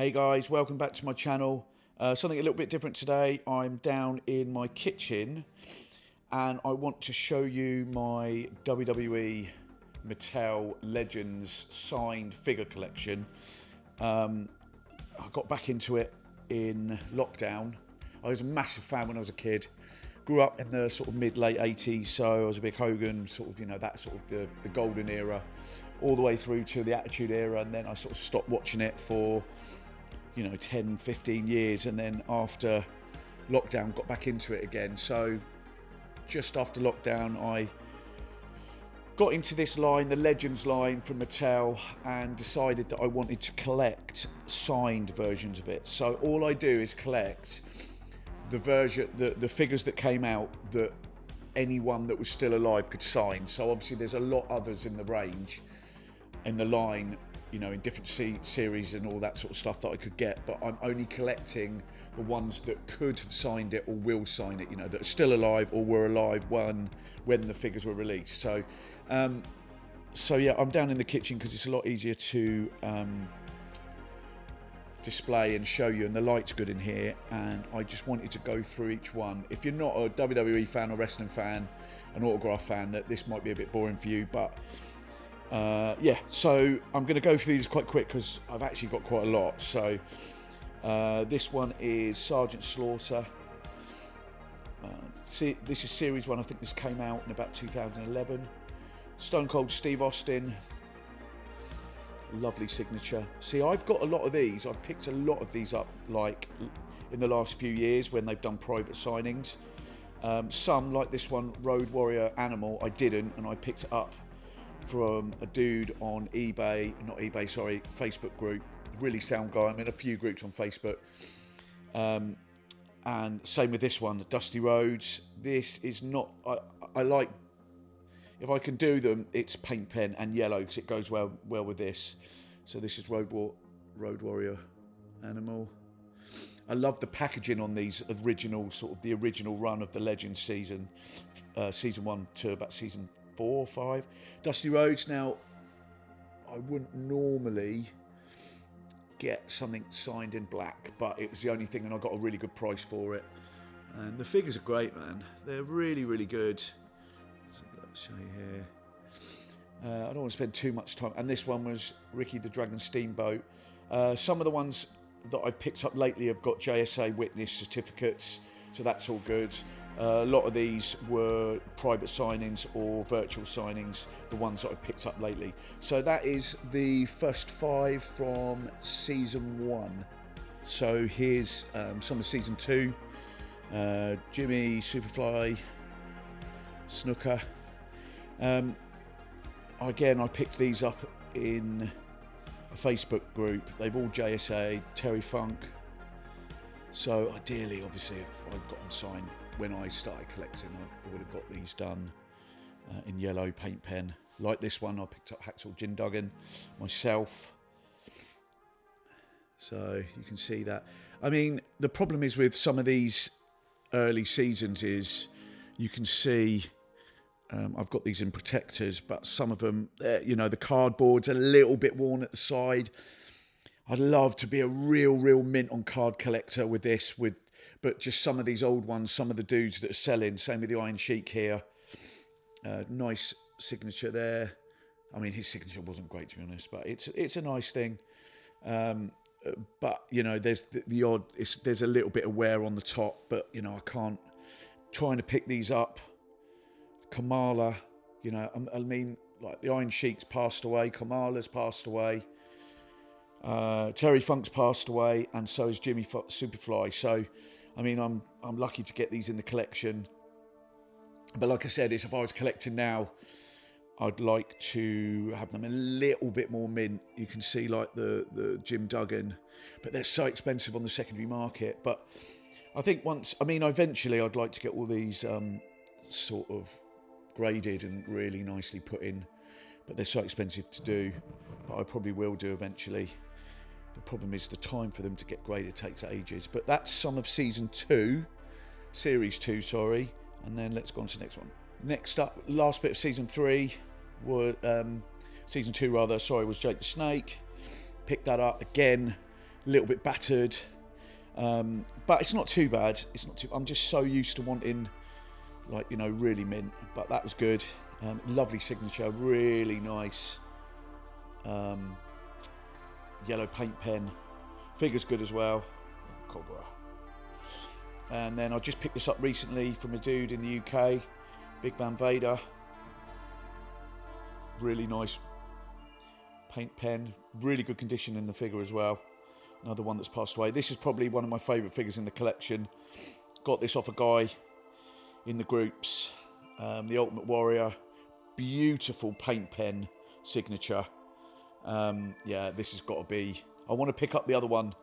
Hey guys, welcome back to my channel. Something a little bit different today. I'm down in my kitchen and I want to show you my WWE Mattel Legends signed figure collection. I got back into it in lockdown. I was a massive fan when I was a kid. Grew up in the sort of mid-late 80s, so I was a big Hogan, sort of, that sort of the golden era, all the way through to the Attitude Era, and then I sort of stopped watching it for 10, 15 years, and then after lockdown got back into it again. So just after lockdown I got into this line, the Legends line from Mattel, and decided that I wanted to collect signed versions of it. So all I do is collect the figures that came out that anyone that was still alive could sign. So obviously there's a lot others in the range, in the line, in different series and all that sort of stuff that I could get, but I'm only collecting the ones that could have signed it or will sign it, that are still alive or were alive when the figures were released. So yeah, I'm down in the kitchen because it's a lot easier to display and show you, and the light's good in here, and I just wanted to go through each one. If you're not a WWE fan or wrestling fan, an autograph fan, that this might be a bit boring for you, but yeah, so I'm going to go through these quite quick because I've actually got quite a lot. So this one is Sergeant Slaughter. This is series 1. I think this came out in about 2011. Stone Cold Steve Austin. Lovely signature. See, I've got a lot of these. I've picked a lot of these up like in the last few years when they've done private signings. Some, like this one, Road Warrior Animal, I didn't, and I picked it up from a dude on Facebook group. Really sound guy. I'm in a few groups on Facebook. And same with this one, Dusty Rhodes. This is not, I like, if I can do them, it's paint pen and yellow because it goes well with this. So this is Road Warrior Animal. I love the packaging on these original, sort of the original run of the Legends season 1 to about season 4 or 5. Dusty Rhodes. Now, I wouldn't normally get something signed in black, but it was the only thing, and I got a really good price for it. And the figures are great, man. They're really, really good. So let's show you here. I don't want to spend too much time. And this one was Ricky the Dragon Steamboat. Some of the ones that I picked up lately have got JSA witness certificates, so that's all good. A lot of these were private signings or virtual signings, the ones that I've picked up lately. So that is the first 5 from season 1. So here's some of season 2. Jimmy, Superfly, Snooker. Again, I picked these up in a Facebook group. They've all JSA, Terry Funk. So ideally, obviously, if I'd got them signed when I started collecting, I would have got these done in yellow paint pen. Like this one, I picked up Hacksaw Jim Duggan myself. So you can see that. I mean, the problem is with some of these early seasons is you can see I've got these in protectors, but some of them, the cardboard's a little bit worn at the side. I'd love to be a real mint on card collector with this, but just some of these old ones, some of the dudes that are selling, same with the Iron Sheik here. Nice signature there. I mean, his signature wasn't great, to be honest, but it's a nice thing. But, there's the odd, there's a little bit of wear on the top, but, I can't, trying to pick these up. Kamala, I mean, like the Iron Sheik's passed away, Kamala's passed away. Terry Funk's passed away, and so is Jimmy Superfly. So, I mean, I'm lucky to get these in the collection. But like I said, if I was collecting now, I'd like to have them a little bit more mint. You can see like the Jim Duggan, but they're so expensive on the secondary market. But I think eventually I'd like to get all these sort of graded and really nicely put in. But they're so expensive to do, but I probably will do eventually. The problem is the time for them to get graded takes ages. But that's some of series 2, and then let's go on to the next one. Next up, last bit of season 3 was season 2 rather. Was Jake the Snake. Picked that up again. a little bit battered, but it's not too bad. It's not too. I'm just so used to wanting, like, you know, really mint. But that was good. Lovely signature, really nice. Yellow paint pen. Figure's good as well. Cobra. And then I just picked this up recently from a dude in the UK, Big Van Vader. Really nice paint pen, really good condition in the figure as well. Another one that's passed away. This is probably one of my favourite figures in the collection. Got this off a guy in the groups, the Ultimate Warrior. Beautiful paint pen signature. Yeah, this has got to be. I want to pick up the other one,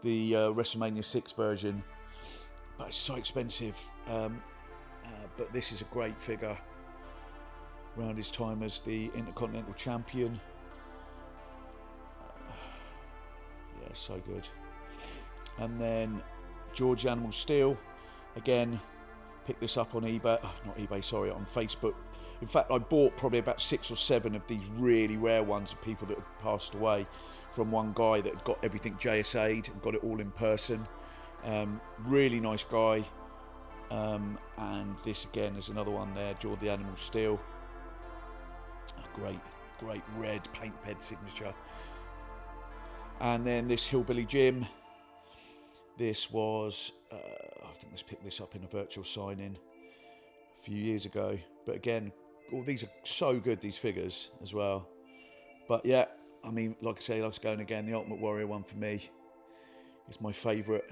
the WrestleMania 6 version, but it's so expensive. But this is a great figure. Around his time as the Intercontinental Champion. Yeah, so good. And then George Animal Steel. Again, picked this up on eBay. Oh, not eBay, sorry, on Facebook. In fact, I bought probably about 6 or 7 of these really rare ones of people that had passed away from one guy that had got everything JSA'd and got it all in person. Really nice guy. And this again is another one there, George the Animal Steel. Great red paint pen signature. And then this Hillbilly Jim. This was, I think let's pick this up in a virtual signing a few years ago. But again, all these are so good, these figures as well. But yeah, I mean, like I say, let's go again. The Ultimate Warrior one for me is my favourite.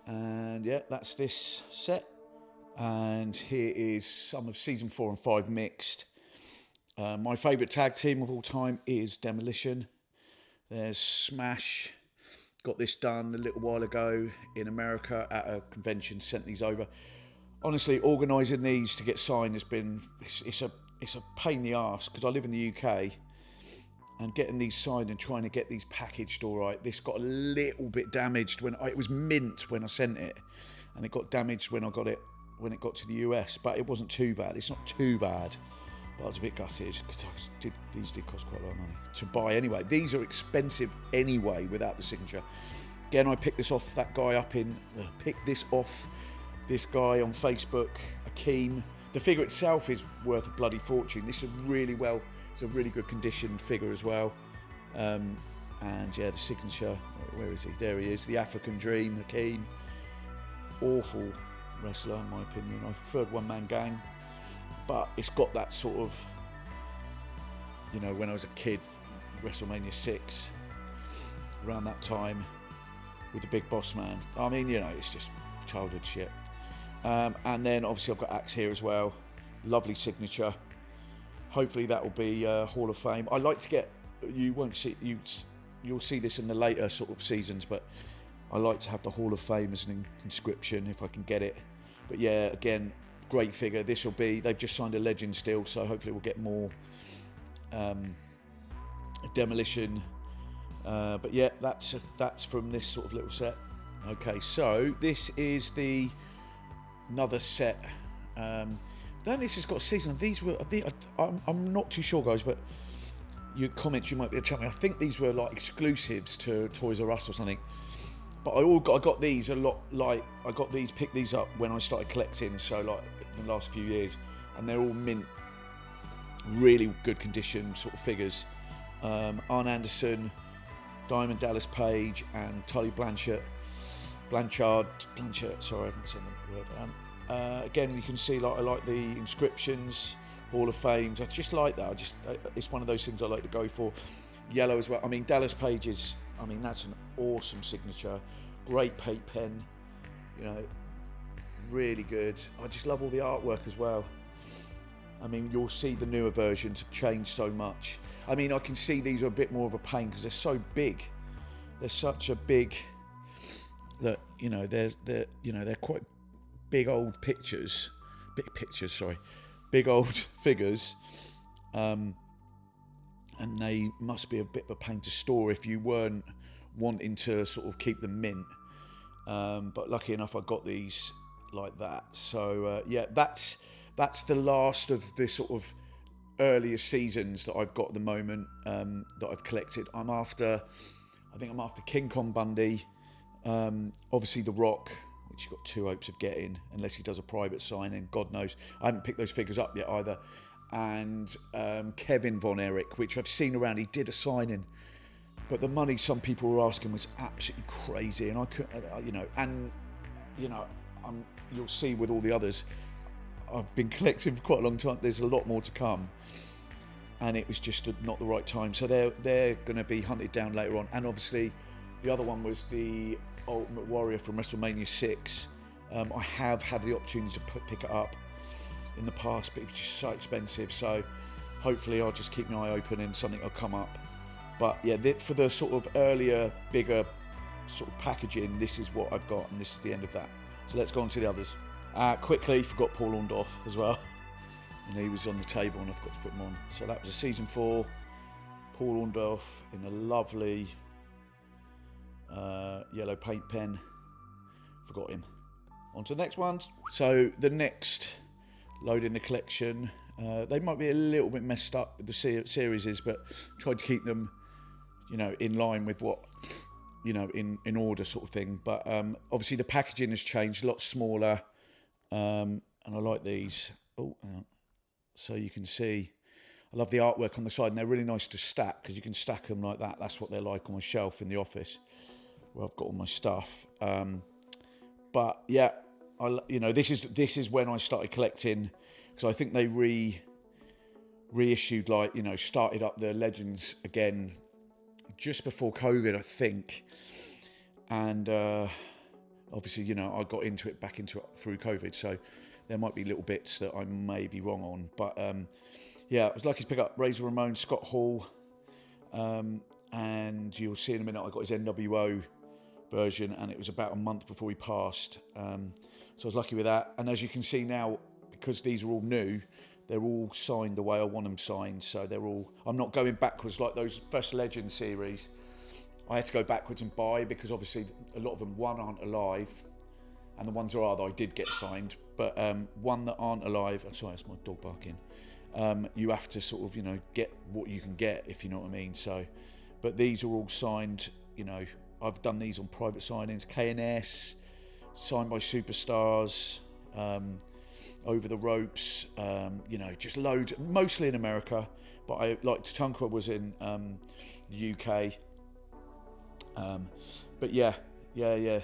And yeah, that's this set. And here is some of season 4 and 5 mixed. My favourite tag team of all time is Demolition. There's Smash. Got this done a little while ago in America at a convention. Sent these over. Honestly, organising these to get signed has been it's a pain in the arse because I live in the UK, and getting these signed and trying to get these packaged all right. This got a little bit damaged when it was mint when I sent it, and it got damaged when I got it when it got to the US. But it wasn't too bad. It's not too bad. But I was a bit gutted because these did cost quite a lot of money to buy anyway. These are expensive anyway without the signature. Again, I picked this off that guy this guy on Facebook, Akeem. The figure itself is worth a bloody fortune. This is it's a really good conditioned figure as well. And yeah, the signature, where is he? There he is, the African Dream, Akeem. Awful wrestler in my opinion. I preferred One Man Gang. But it's got that sort of, you know, when I was a kid, WrestleMania 6, around that time, with the Big Boss Man. I mean, you know, it's just childhood shit. And then obviously I've got Axe here as well. Lovely signature. Hopefully that will be Hall of Fame. I like to get, you'll see this in the later sort of seasons, but I like to have the Hall of Fame as an inscription if I can get it. But yeah, again, great figure. This will be, they've just signed a Legend still, so hopefully we'll get more Demolition. But yeah, that's from this sort of little set. Okay, so this is another set. Then this has got a season. These were, I'm not too sure, guys, but your comments you might be able to tell me. I think these were like exclusives to Toys R Us or something. But I got these a lot. Like I picked these up when I started collecting. So like in the last few years, and they're all mint, really good condition sort of figures. Arn Anderson, Diamond Dallas Page, and Tully Blanchard. Sorry, I haven't said that word. Again, you can see like I like the inscriptions, Hall of Fames. I just like that. It's one of those things I like to go for. Yellow as well. I mean, Dallas Page is. I mean, that's an awesome signature. Great paint pen. You know, really good. I just love all the artwork as well. I mean, you'll see the newer versions have changed so much. I mean, I can see these are a bit more of a pain because they're so big. They're such a big that they're quite big old pictures. Big old figures. And they must be a bit of a pain to store if you weren't wanting to sort of keep them mint. But lucky enough, I got these like that. So yeah, that's the last of the sort of earlier seasons that I've got at the moment that I've collected. I'm after I think I'm after King Kong Bundy, obviously The Rock, which you've got 2 hopes of getting, unless he does a private signing. God knows. I haven't picked those figures up yet either. And Kevin Von Erich, which I've seen around. He did a signing, but the money some people were asking was absolutely crazy. And I couldn't, you'll see with all the others, I've been collecting for quite a long time. There's a lot more to come, and it was just not the right time. So they're going to be hunted down later on. And obviously, the other one was the Ultimate Warrior from WrestleMania 6. I have had the opportunity to pick it up in the past, but it was just so expensive. So hopefully, I'll just keep my eye open and something will come up. But yeah, for the sort of earlier, bigger sort of packaging, this is what I've got, and this is the end of that. So let's go on to the others. Quickly, forgot Paul Orndorff as well. And he was on the table and I forgot to put him on. So that was a season 4. Paul Orndorff in a lovely yellow paint pen. Forgot him. On to the next ones. So the next load in the collection, they might be a little bit messed up with the series is, but tried to keep them, in line with what, in order sort of thing. But obviously the packaging has changed, a lot smaller. And I like these. So you can see, I love the artwork on the side, and they're really nice to stack because you can stack them like that. That's what they're like on my shelf in the office where I've got all my stuff. But yeah, this is when I started collecting, because I think they reissued, started up the Legends again just before COVID, I think. And obviously, I got back into it through COVID, so there might be little bits that I may be wrong on. But I was lucky to pick up Razor Ramon, Scott Hall, and you'll see in a minute I got his NWO version, and it was about a month before he passed. So I was lucky with that. And as you can see now, because these are all new, they're all signed the way I want them signed. So I'm not going backwards like those first Legend series. I had to go backwards and buy, because obviously a lot of them, one, aren't alive, and the ones that are that I did get signed, but one that aren't alive, sorry, that's my dog barking, you have to sort of, get what you can get, if you know what I mean. So, but these are all signed, I've done these on private signings, K&S, signed by superstars, over the ropes, just loads, mostly in America, but Tatanka was in the UK. But yeah, I'm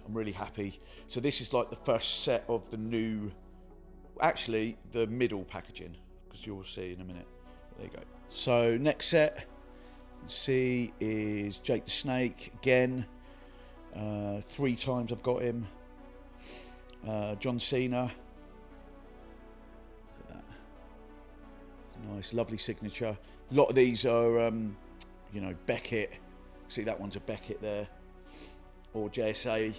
really happy. So this is like the first set of the new, actually the middle packaging, because you'll see in a minute. There you go. So next set, see, is Jake the Snake again. 3 times I've got him. John Cena. Look at that. It's a nice, lovely signature. A lot of these are, Beckett. See, that one's a Beckett there, or JSA,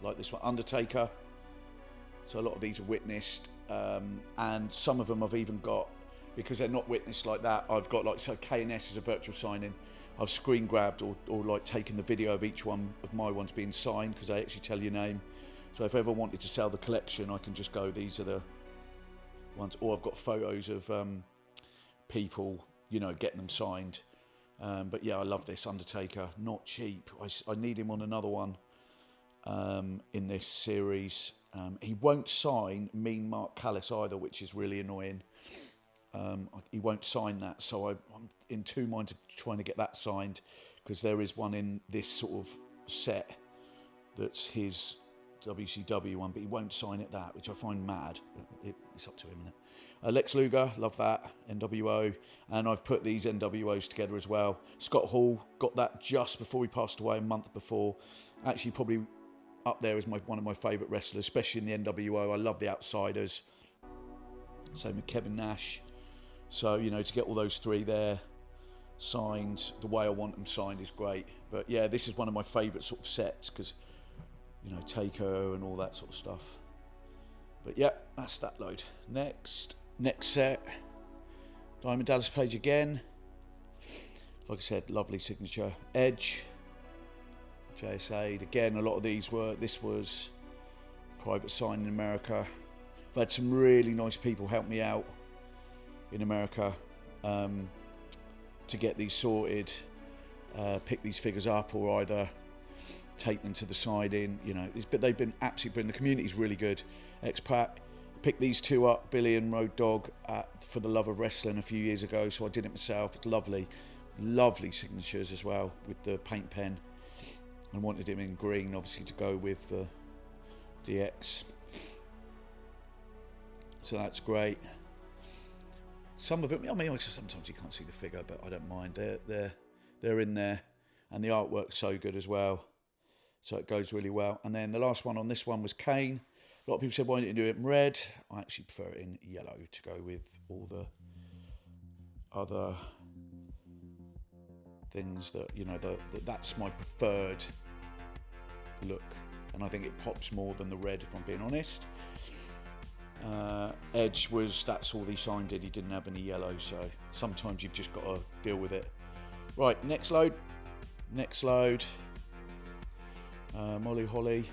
like this one, Undertaker. So a lot of these are witnessed, and some of them I've even got, because they're not witnessed like that, I've got so K&S is a virtual signing. I've screen grabbed or taken the video of each one of my ones being signed, because they actually tell your name. So if I ever wanted to sell the collection, I can just go, these are the ones. Or I've got photos of people, getting them signed. But yeah, I love this Undertaker. Not cheap. I need him on another one in this series. He won't sign Mean Mark Callis either, which is really annoying. He won't sign that, so I'm in 2 minds of trying to get that signed, because there is one in this sort of set that's his WCW one, but he won't sign it that, which I find mad. It's up to him, isn't it? Lex Luger, love that, NWO, and I've put these NWOs together as well. Scott Hall, got that just before he passed away, a month before. Actually, probably up there as one of my favourite wrestlers, especially in the NWO. I love the Outsiders. Same with Kevin Nash. So, to get all those 3 there signed the way I want them signed is great. But yeah, this is one of my favourite sort of sets, because, Taker and all that sort of stuff. But yeah, that's that load. Next set, Diamond Dallas Page again. Like I said, lovely signature. Edge, JSA. Again, a lot of these this was private sign in America. I've had some really nice people help me out in America to get these sorted. pick these figures up or either take them to the siding, you know. But they've been absolutely brilliant. The community's really good. X-Pac picked these two up, Billy and Road Dogg, for the love of wrestling a few years ago, so I did it myself. It's lovely signatures as well with the paint pen. I wanted him in green, obviously, to go with the DX. So that's great. Some of them, I mean, sometimes you can't see the figure, but I don't mind. They're in there, and the artwork's so good as well. So it goes really well. And then the last one on this one was Kane. A lot of people said, why didn't you do it in red? I actually prefer it in yellow to go with all the other things that, you know, that's my preferred look. And I think it pops more than the red, if I'm being honest. Edge that's all he signed did. He didn't have any yellow, so sometimes you've just got to deal with it. Right, next load. Molly Holly.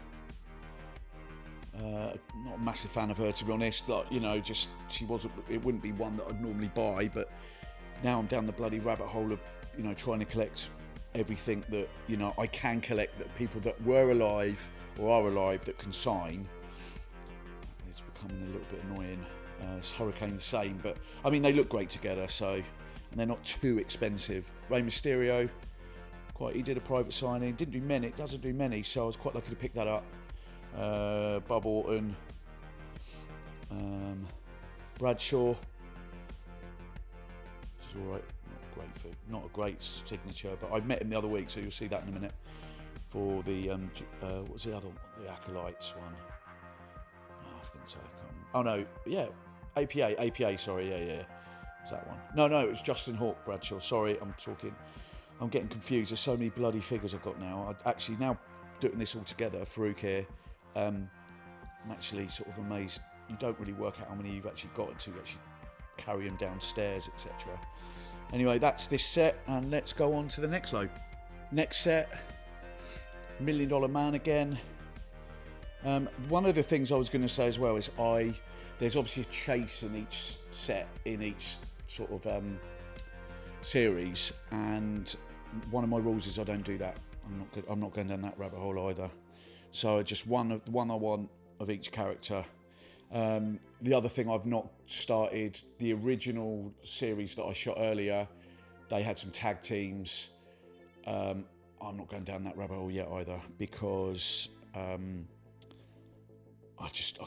Not a massive fan of her, to be honest. Like, you know, just it wouldn't be one that I'd normally buy, but now I'm down the bloody rabbit hole of, you know, trying to collect everything that, you know, I can collect, that people that were alive or are alive that can sign. It's becoming a little bit annoying. It's Hurricane the same, but I mean, they look great together, so, and they're not too expensive. Rey Mysterio, he did a private signing, doesn't do many, so I was quite lucky to pick that up. Bob Orton, Bradshaw. This is all right. Not a great signature, but I met him the other week, so you'll see that in a minute. For the what was the other one? The Acolytes one. Oh, I think so. Oh no, yeah, APA. Sorry, yeah. Was that one? No, it was Justin Hawk Bradshaw. Sorry, I'm getting confused. There's so many bloody figures I've got now. I actually now doing this all together, Farouk here. I'm actually sort of amazed. You don't really work out how many you've actually got until you actually carry them downstairs, etc. Anyway, that's this set, and let's go on to the next load. Next set, $1 Million Man again. One of the things I was going to say as well is there's obviously a chase in each set, in each sort of series, and one of my rules is I don't do that. I'm not going down that rabbit hole either. So just one I want of each character. The other thing, I've not started the original series that I shot earlier. They had some tag teams. I'm not going down that rabbit hole yet either, because I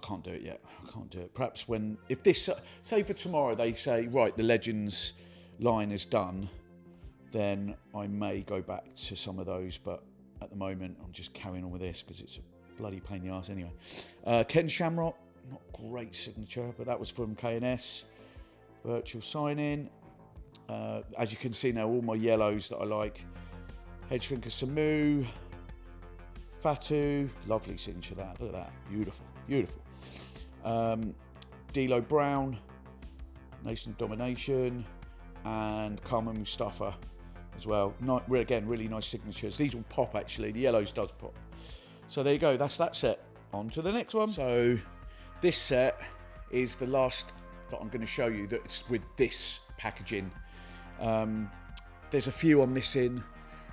can't do it yet. I can't do it. Perhaps if this, say for tomorrow, they say, right, the Legends line is done, then I may go back to some of those, but at the moment I'm just carrying on with this because it's a bloody pain in the arse anyway. Ken Shamrock, not great signature, but that was from K&S. Virtual sign-in. As you can see now, all my yellows that I like. Head Shrinker Samu, Fatu, lovely signature that. Look at that, beautiful. D'Lo Brown, Nation of Domination, and Carmen Mustafa as well. Again, really nice signatures. These will pop actually. The yellows does pop. So there you go. That's that set. On to the next one. So this set is the last that I'm going to show you that's with this packaging. There's a few I'm missing.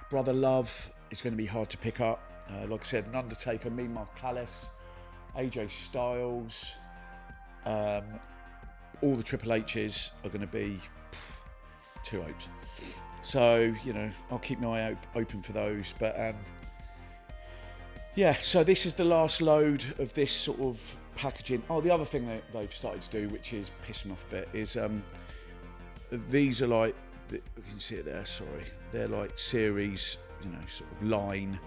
Brother Love is going to be hard to pick up. Like I said, an Undertaker, Mean Mark Callis, AJ Styles, all the Triple H's are going to be too hopes. So, you know, I'll keep my eye open for those. But yeah, so this is the last load of this sort of packaging. Oh, the other thing that they've started to do, which is pissing me off a bit, is these are like, you can see it there, sorry. They're like series, you know, sort of line.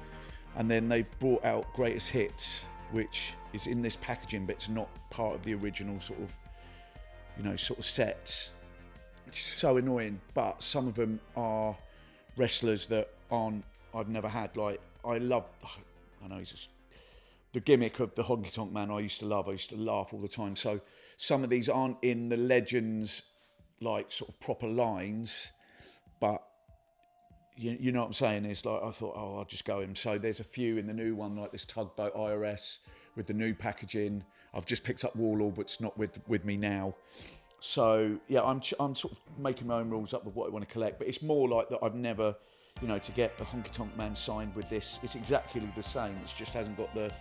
And then they brought out Greatest Hits, which is in this packaging, but it's not part of the original sort of, you know, sort of sets. Which is so annoying, but some of them are wrestlers that I've never had. Like, I know he's just the gimmick of the Honky Tonk Man I used to laugh all the time. So some of these aren't in the Legends, like, sort of proper lines, but you know what I'm saying? It's like, I thought, oh, I'll just go in. So there's a few in the new one, like this Tugboat IRS with the new packaging. I've just picked up Warlord, but it's not with me now. So yeah, I'm sort of making my own rules up of what I want to collect, but it's more like that I've never you know, to get the Honky Tonk Man signed with this, it's exactly the same. It just hasn't got the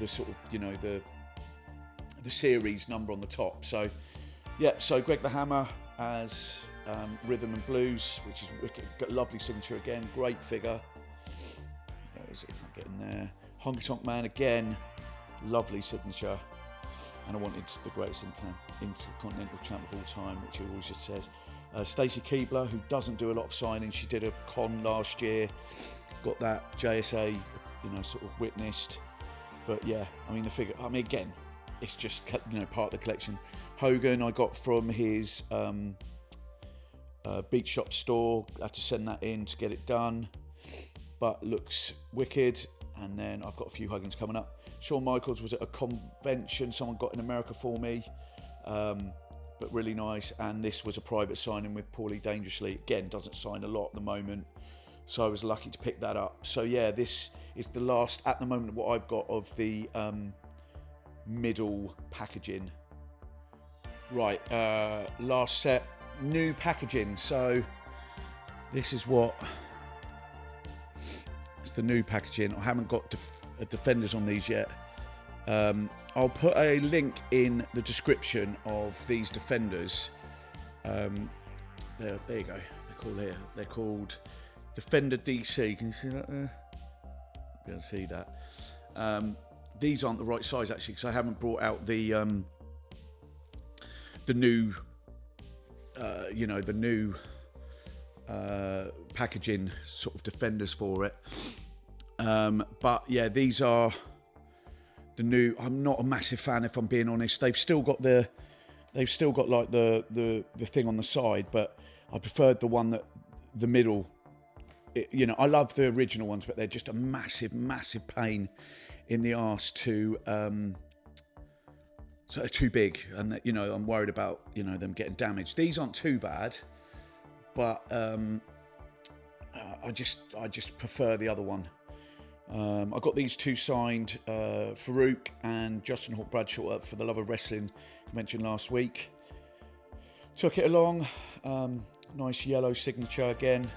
sort of, you know, the series number on the top. So yeah, so Greg the Hammer as Rhythm and Blues, which is wicked, got a lovely signature again, great figure. Where is it? Can't get in there. Honky Tonk Man again, lovely signature. And I wanted the greatest intercontinental champ of all time, which he always just says. Stacey Keebler, who doesn't do a lot of signing, she did a con last year, got that JSA, you know, sort of witnessed. But yeah, I mean the figure, I mean again, it's just, you know, part of the collection. Hogan I got from his Beat Shop store, had to send that in to get it done, but looks wicked. And then I've got a few Hogans coming up. Shawn Michaels was at a convention someone got in America for me, but really nice. And this was a private signing with Paulie Dangerously. Again, doesn't sign a lot at the moment, so I was lucky to pick that up. So yeah, this is the last, at the moment, what I've got of the middle packaging. Right, last set, new packaging. So this is what, it's the new packaging. I haven't got Defenders on these yet. I'll put a link in the description of these Defenders. There you go. They're called Defender DC. Can you see that there? Be able to see that. These aren't the right size actually, because I haven't brought out the new, you know, the new packaging sort of Defenders for it. But yeah, these are the new. I'm not a massive fan, if I'm being honest. They've still got like the thing on the side, but I preferred the one that the middle. You know, I love the original ones, but they're just a massive pain in the arse to. So they're too big, and you know, I'm worried about, you know, them getting damaged. These aren't too bad, but I just prefer the other one. I got these two signed, Farouk and Justin Hawk Bradshaw for the Love of Wrestling convention last week. Took it along, nice yellow signature again.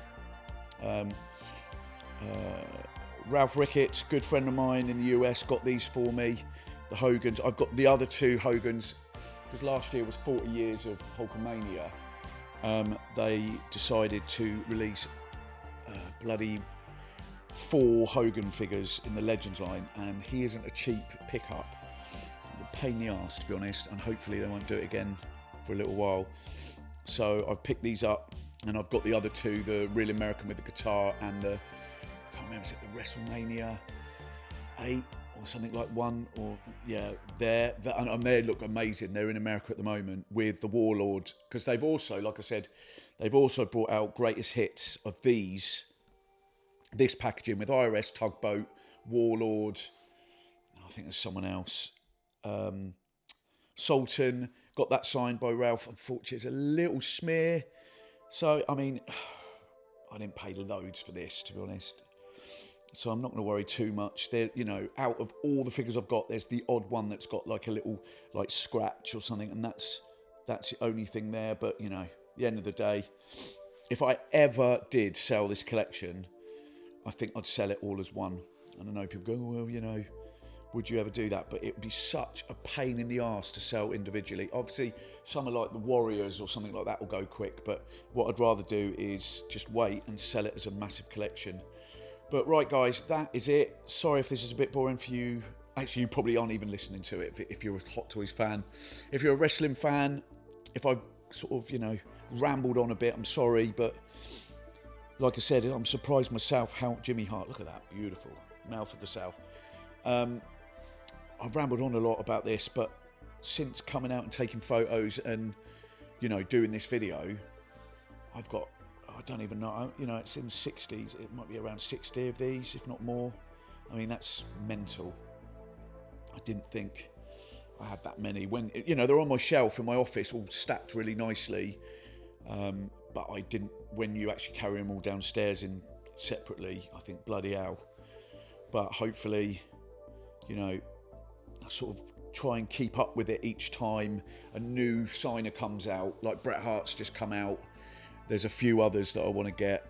Ralph Ricketts, good friend of mine in the US, got these for me. The Hogans. I've got the other two Hogans, because last year was 40 years of Hulkamania. They decided to release bloody 4 Hogan figures in the Legends line, and he isn't a cheap pickup. A pain in the arse, to be honest, and hopefully they won't do it again for a little while. So I've picked these up, and I've got the other two, the Real American with the guitar and the, I can't remember, is it the WrestleMania 8 or something like one, or yeah, and they look amazing. They're in America at the moment with the Warlord, because they've also, like I said, they've also brought out greatest hits of this packaging with IRS, Tugboat, Warlord, I think there's someone else, Sultan, got that signed by Ralph. Unfortunately, it's a little smear. So, I mean, I didn't pay loads for this, to be honest. So I'm not going to worry too much. There, you know, out of all the figures I've got, there's the odd one that's got like a little like scratch or something, and that's the only thing there. But you know, at the end of the day, if I ever did sell this collection, I think I'd sell it all as one. And I know people go, well, you know, would you ever do that? But it would be such a pain in the arse to sell individually. Obviously, some are like the Warriors or something like that will go quick. But what I'd rather do is just wait and sell it as a massive collection. But right, guys, that is it. Sorry if this is a bit boring for you. Actually, you probably aren't even listening to it if you're a Hot Toys fan. If you're a wrestling fan, if I've sort of, you know, rambled on a bit, I'm sorry. But like I said, I'm surprised myself how Jimmy Hart, look at that, beautiful, Mouth of the South. I've rambled on a lot about this, but since coming out and taking photos and, you know, doing this video, I've got, I don't even know, you know, it's in 60s, it might be around 60 of these, if not more. I mean, that's mental. I didn't think I had that many. When, you know, they're on my shelf in my office, all stacked really nicely, but I didn't, when you actually carry them all downstairs in separately, I think, bloody hell. But hopefully, you know, I sort of try and keep up with it each time a new signer comes out, like Bret Hart's just come out. There's a few others that I want to get.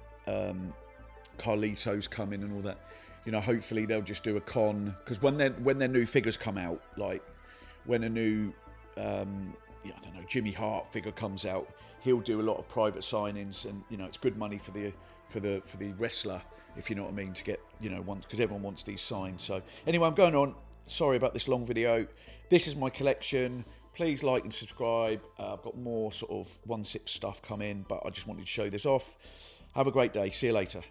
Carlito's coming and all that. You know, hopefully they'll just do a con, because when their new figures come out, like when a new I don't know, Jimmy Hart figure comes out, he'll do a lot of private signings, and you know, it's good money for the wrestler, if you know what I mean, to get, you know, once, because everyone wants these signed. So anyway, I'm going on. Sorry about this long video. This is my collection. Please like and subscribe. I've got more sort of 1/6 stuff coming, but I just wanted to show this off. Have a great day. See you later.